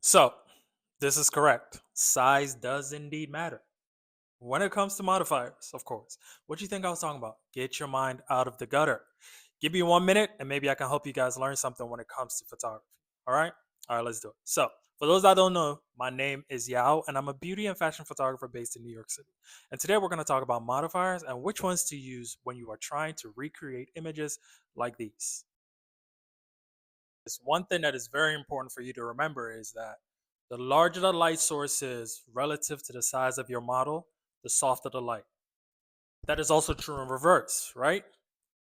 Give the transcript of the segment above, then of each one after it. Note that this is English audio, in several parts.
So, this is correct. Size does indeed matter. When it comes to modifiers, of course. What do you think I was talking about? Get your mind out of the gutter. Give me 1 minute and maybe I can help you guys learn something when it comes to photography. All right? All right, let's do it. So, for those that don't know, my name is Yao and I'm a beauty and fashion photographer based in New York City. And today we're going to talk about modifiers and which ones to use when you are trying to recreate images like these. It's one thing that is very important for you to remember is that the larger the light source is relative to the size of your model, the softer the light. That is also true in reverse, right?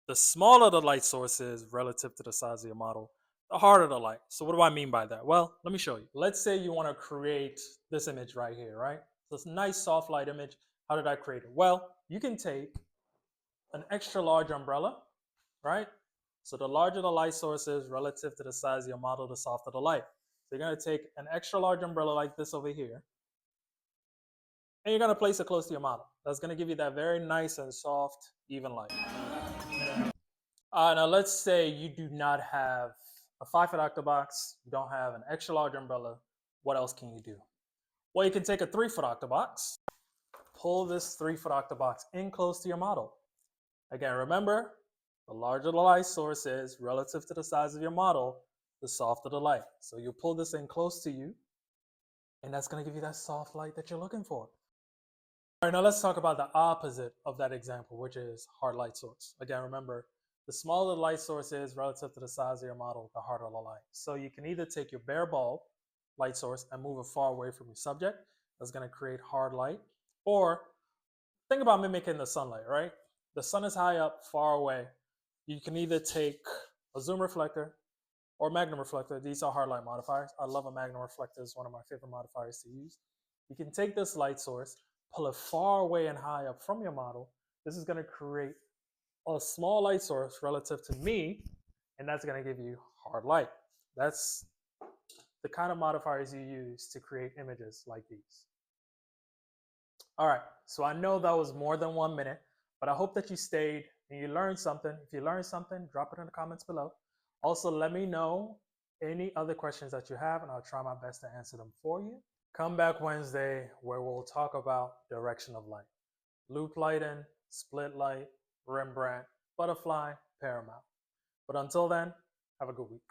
The smaller the light source is relative to the size of your model, the harder the light. So what do I mean by that? Well, let me show you. Let's say you want to create this image right here, right? So it's a nice soft light image. How did I create it? Well, you can take an extra large umbrella, right? So the larger the light source is relative to the size of your model, the softer the light. So you're going to take an extra large umbrella like this over here, and you're going to place it close to your model. That's going to give you that very nice and soft, even light. Now let's say you do not have a 5-foot octobox, you don't have an extra large umbrella. What else can you do? Well, you can take a 3-foot octobox, pull this 3-foot octobox in close to your model. Again, remember, the larger the light source is relative to the size of your model, the softer the light. So you pull this in close to you, and that's going to give you that soft light that you're looking for. All right, now let's talk about the opposite of that example, which is hard light source. Again, remember, the smaller the light source is relative to the size of your model, the harder the light. So you can either take your bare bulb light source and move it far away from your subject. That's going to create hard light. Or think about mimicking the sunlight, right? The sun is high up, far away. You can either take a zoom reflector or magnum reflector. These are hard light modifiers. I love a magnum reflector. It's one of my favorite modifiers to use. You can take this light source, pull it far away and high up from your model. This is going to create a small light source relative to me, and that's going to give you hard light. That's the kind of modifiers you use to create images like these. All right, so I know that was more than 1 minute, but I hope that you stayed and you learned something. If you learned something, drop it in the comments below. Also, let me know any other questions that you have, and I'll try my best to answer them for you. Come back Wednesday where we'll talk about direction of light, loop lighting, split light, Rembrandt, butterfly, paramount. But until then, have a good week.